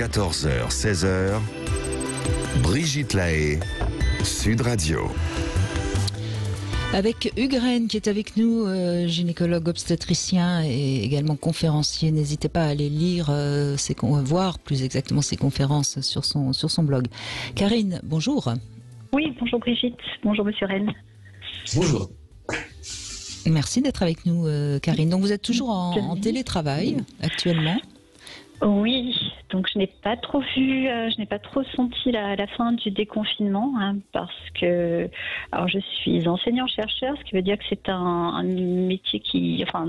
14h, 16h, Brigitte Lahaie, Sud Radio. Avec Hugues Rennes qui est avec nous, gynécologue obstétricien et également conférencier. N'hésitez pas à aller lire, voir plus exactement ses conférences sur son blog. Karine, bonjour. Oui, bonjour Brigitte, bonjour Monsieur Rennes. Bonjour. Merci d'être avec nous, Karine. Donc vous êtes toujours en télétravail actuellement? Oui, donc je n'ai pas trop vu, je n'ai pas trop senti la fin du déconfinement, parce que, alors je suis enseignant-chercheur, ce qui veut dire que c'est un métier qui, enfin,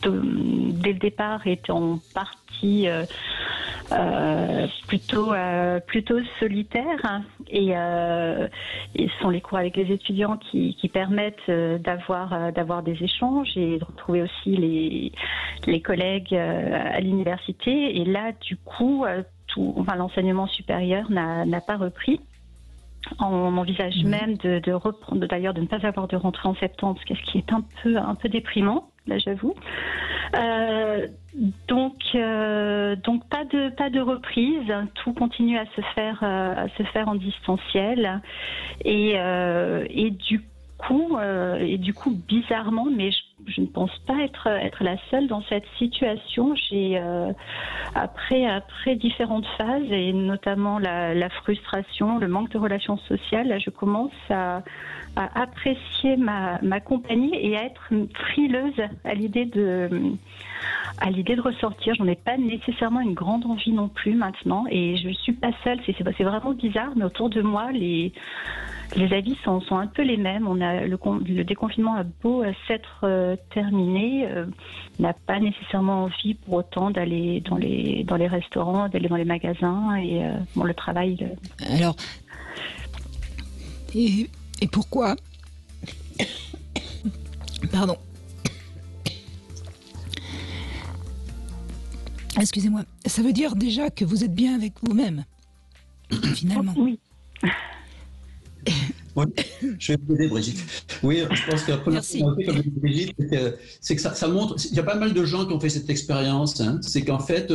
dès le départ est en partie plutôt solitaire, et ce sont les cours avec les étudiants qui permettent d'avoir des échanges et de retrouver aussi les collègues à l'université. Et là, du coup, l'enseignement supérieur n'a pas repris. On envisage même de reprendre, d'ailleurs, de ne pas avoir de rentrée en septembre, ce qui est un peu déprimant, là, j'avoue. Donc pas de reprise. Tout continue à se faire en distanciel. Et du coup, bizarrement, mais je ne pense pas être la seule dans cette situation. J'ai après différentes phases, et notamment la frustration, le manque de relations sociales, là je commence à apprécier ma compagnie et à être frileuse à l'idée de ressortir. J'en ai pas nécessairement une grande envie non plus maintenant, et je suis pas seule. C'est vraiment bizarre, mais autour de moi les avis sont un peu les mêmes. On a le déconfinement a beau s'être terminé, n'a pas nécessairement envie pour autant d'aller dans les restaurants, d'aller dans les magasins, et le travail. Alors, et pourquoi? Pardon. Excusez-moi. Ça veut dire déjà que vous êtes bien avec vous-même, finalement. Oui. Oui, je vais vous aider, Brigitte. Oui, je pense que la première chose comme dit Brigitte, c'est que ça montre. Il y a pas mal de gens qui ont fait cette expérience. C'est qu'en fait,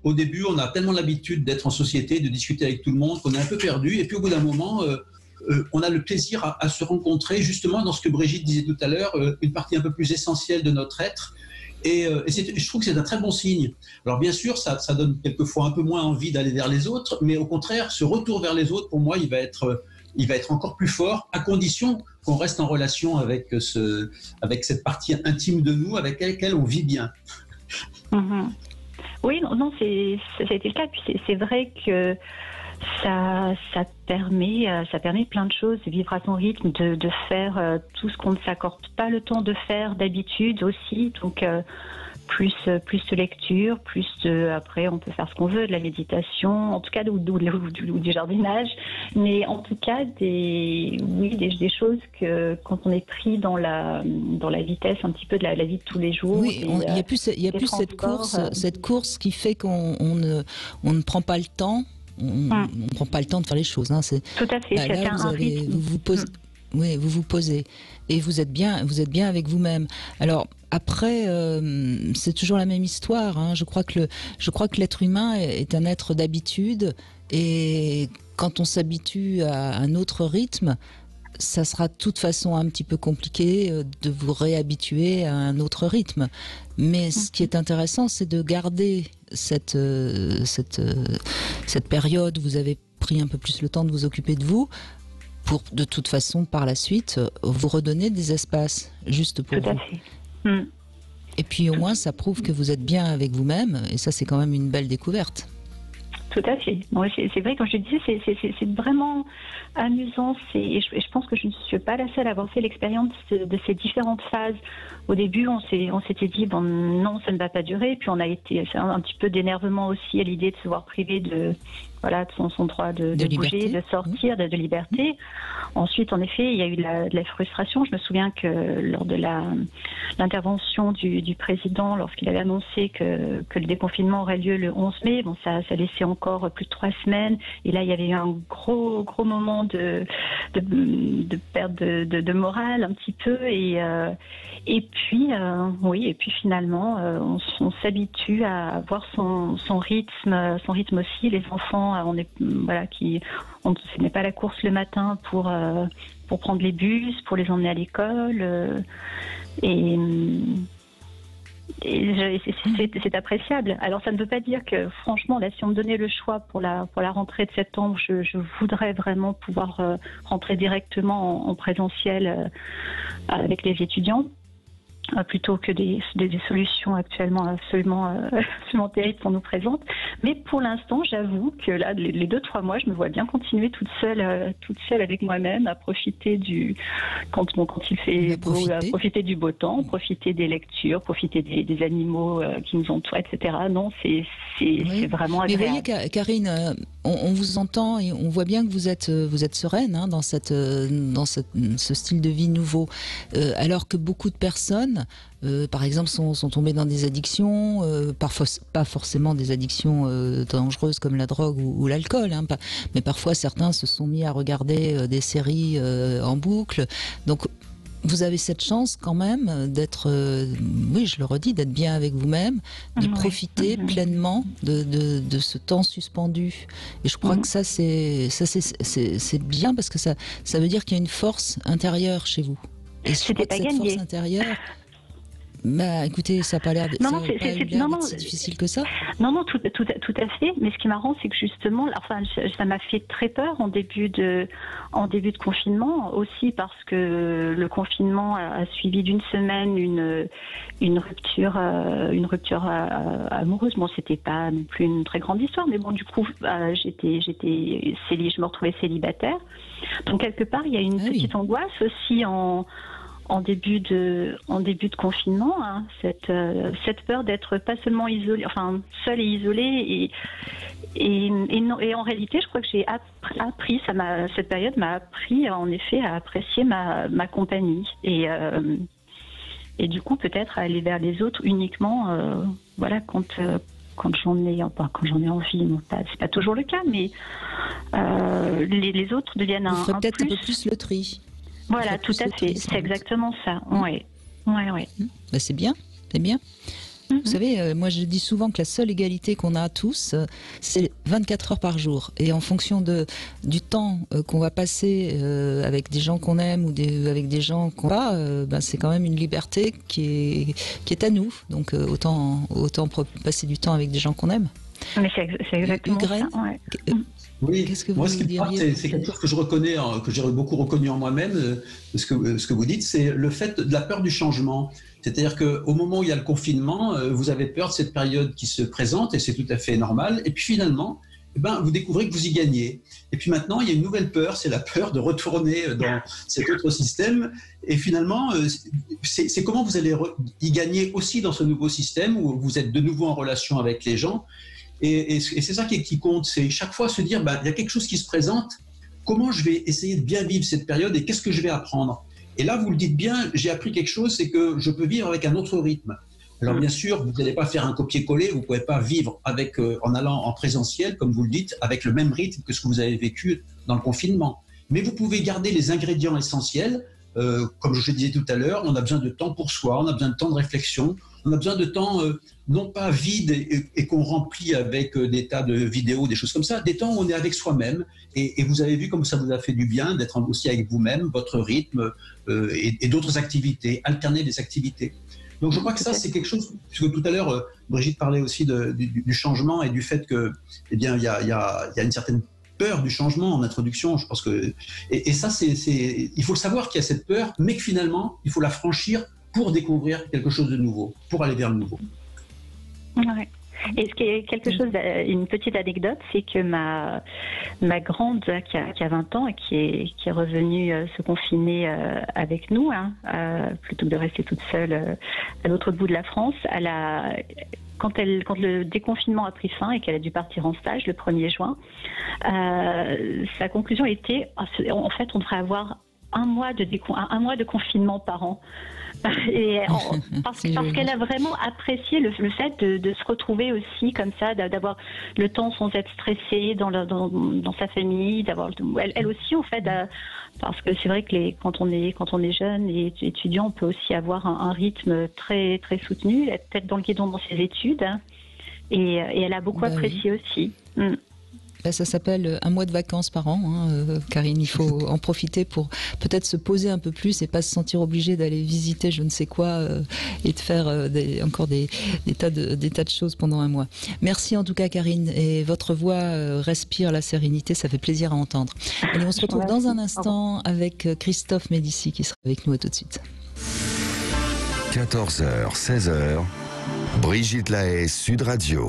au début, on a tellement l'habitude d'être en société, de discuter avec tout le monde, qu'on est un peu perdu. Et puis, au bout d'un moment, on a le plaisir à se rencontrer, justement, dans ce que Brigitte disait tout à l'heure, une partie un peu plus essentielle de notre être. Et je trouve que c'est un très bon signe. Alors bien sûr, ça donne quelquefois un peu moins envie d'aller vers les autres, mais au contraire, ce retour vers les autres, pour moi, il va être encore plus fort, à condition qu'on reste en relation avec cette partie intime de nous, avec laquelle on vit bien. Mm-hmm. Oui, non, ça a été le cas. Puis c'est vrai que ça permet plein de choses, de vivre à son rythme, de faire tout ce qu'on ne s'accorde pas le temps de faire d'habitude aussi. Donc plus de lecture, après on peut faire ce qu'on veut, de la méditation, en tout cas ou du jardinage, mais en tout cas des choses que quand on est pris dans la vitesse un petit peu de la vie de tous les jours. Oui, il y a plus cette course qui fait qu'on ne prend pas le temps. On ne prend pas le temps de faire les choses. Tout à fait. Là, vous vous posez. Oui, vous vous posez et vous êtes bien avec vous-même. Alors après, c'est toujours la même histoire. Je crois que l'être humain est un être d'habitude, et quand on s'habitue à un autre rythme, ça sera de toute façon un petit peu compliqué de vous réhabituer à un autre rythme. Mais ce qui est intéressant, c'est de garder cette période où vous avez pris un peu plus le temps de vous occuper de vous, pour de toute façon par la suite vous redonner des espaces juste pour vous. Tout à fait. Et puis au moins ça prouve que vous êtes bien avec vous-même, et ça c'est quand même une belle découverte. Tout à fait. Ouais, c'est vrai, comme je disais, c'est vraiment amusant. Et je pense que je ne suis pas la seule à avoir fait l'expérience de ces différentes phases. Au début, on s'était dit, bon, non, ça ne va pas durer. Puis on a été un petit peu d'énervement aussi à l'idée de se voir privé de son droit de bouger, de sortir, de liberté. Ensuite, en effet, il y a eu de la frustration. Je me souviens que lors de l'intervention du président, lorsqu'il avait annoncé que le déconfinement aurait lieu le 11 mai, bon, ça laissait encore plus de 3 semaines. Et là, il y avait eu un gros moment de perte de morale un petit peu. Et puis finalement, on s'habitue à avoir son rythme aussi. Les enfants, ce n'est pas la course le matin pour prendre les bus, pour les emmener à l'école, c'est appréciable. Alors ça ne veut pas dire que, franchement, là, si on me donnait le choix pour la rentrée de septembre, je voudrais vraiment pouvoir rentrer directement en présentiel avec les étudiants, plutôt que des solutions actuellement absolument terribles qu'on nous présente. Mais pour l'instant, j'avoue que là, les 2-3 mois, je me vois bien continuer toute seule avec moi-même, à profiter quand il fait beau, à profiter du beau temps, profiter des lectures, profiter des animaux qui nous entourent, etc. Non, c'est vraiment agréable. Mais voyez, Karine, on vous entend et on voit bien que vous êtes sereine, hein, dans ce style de vie nouveau, alors que beaucoup de personnes, par exemple, sont tombées dans des addictions, parfois pas forcément des addictions dangereuses comme la drogue ou l'alcool, hein, mais parfois certains se sont mis à regarder des séries en boucle. Donc vous avez cette chance quand même d'être, oui, je le redis, d'être bien avec vous-même, de profiter pleinement de ce temps suspendu. Et je crois que ça c'est bien, parce que ça veut dire qu'il y a une force intérieure chez vous. Et je crois que cette force intérieure, écoutez, ça n'a pas l'air si difficile que ça. Non, tout à fait. Mais ce qui est marrant, c'est que justement, ça m'a fait très peur en début de confinement, aussi parce que le confinement a suivi d'une semaine une rupture amoureuse. Bon, c'était pas non plus une très grande histoire, mais bon, du coup, je me retrouvais célibataire. Donc quelque part, il y a une petite angoisse aussi en début de confinement, hein, cette peur d'être pas seulement isolée, enfin seule et isolée, et en réalité, je crois que j'ai appris, cette période m'a appris en effet à apprécier ma compagnie, et du coup peut-être à aller vers les autres uniquement, quand j'en ai envie. Bon, c'est pas toujours le cas, mais les autres deviennent peut-être un peu plus le tri. Voilà, tout à fait. C'est exactement ça. Oui. C'est bien. Vous savez, moi je dis souvent que la seule égalité qu'on a tous, c'est 24 heures par jour. Et en fonction du temps qu'on va passer avec des gens qu'on aime ou avec des gens qu'on va, c'est quand même une liberté qui est à nous. Donc autant passer du temps avec des gens qu'on aime. Mais c'est exactement ça. Ouais. Oui, moi ce qui me frappe, c'est quelque chose que je reconnais, que j'ai beaucoup reconnu en moi-même, ce que vous dites, c'est le fait de la peur du changement. C'est-à-dire qu'au moment où il y a le confinement, vous avez peur de cette période qui se présente, et c'est tout à fait normal, et puis finalement, vous découvrez que vous y gagnez. Et puis maintenant, il y a une nouvelle peur, c'est la peur de retourner dans cet autre système, et finalement, c'est comment vous allez y gagner aussi dans ce nouveau système, où vous êtes de nouveau en relation avec les gens. Et c'est ça qui compte, c'est chaque fois se dire, il y a quelque chose qui se présente, comment je vais essayer de bien vivre cette période et qu'est-ce que je vais apprendre. Et là, vous le dites bien, j'ai appris quelque chose, c'est que je peux vivre avec un autre rythme. Alors bien sûr, vous n'allez pas faire un copier-coller, vous ne pouvez pas vivre en allant en présentiel, comme vous le dites, avec le même rythme que ce que vous avez vécu dans le confinement. Mais vous pouvez garder les ingrédients essentiels. Comme je le disais tout à l'heure, on a besoin de temps pour soi, on a besoin de temps de réflexion, on a besoin de temps non pas vide et qu'on remplit avec des tas de vidéos, des choses comme ça, des temps où on est avec soi-même. Et vous avez vu comme ça vous a fait du bien d'être aussi avec vous-même, votre rythme et d'autres activités, alterner des activités. Donc je crois que ça c'est quelque chose, puisque tout à l'heure Brigitte parlait aussi du changement et du fait que, il y a une certaine peur du changement en introduction, je pense que et ça il faut le savoir qu'il y a cette peur, mais que finalement il faut la franchir pour découvrir quelque chose de nouveau, pour aller vers le nouveau. Ouais. Et ce qui est une petite anecdote, c'est que ma grande qui a 20 ans et qui est revenue se confiner avec nous, plutôt que de rester toute seule à l'autre bout de la France, quand le déconfinement a pris fin et qu'elle a dû partir en stage le 1er juin, sa conclusion était, en fait, on devrait avoir un mois de confinement par an. Parce qu'elle a vraiment apprécié le fait de se retrouver aussi comme ça, d'avoir le temps sans être stressée dans sa famille, elle aussi en fait, parce que c'est vrai que quand on est jeune et étudiant, on peut aussi avoir un rythme très très soutenu, être peut-être dans le guidon dans ses études, hein, et elle a beaucoup apprécié aussi. Ça s'appelle un mois de vacances par an, hein, Karine. Il faut en profiter pour peut-être se poser un peu plus et pas se sentir obligé d'aller visiter je ne sais quoi et de faire encore des tas de choses pendant un mois. Merci en tout cas, Karine. Et votre voix respire la sérénité, ça fait plaisir à entendre. Allez, on se retrouve dans un instant avec Christophe Médici qui sera avec nous. À tout de suite. 14h, 16h, Brigitte Lahaie, Sud Radio.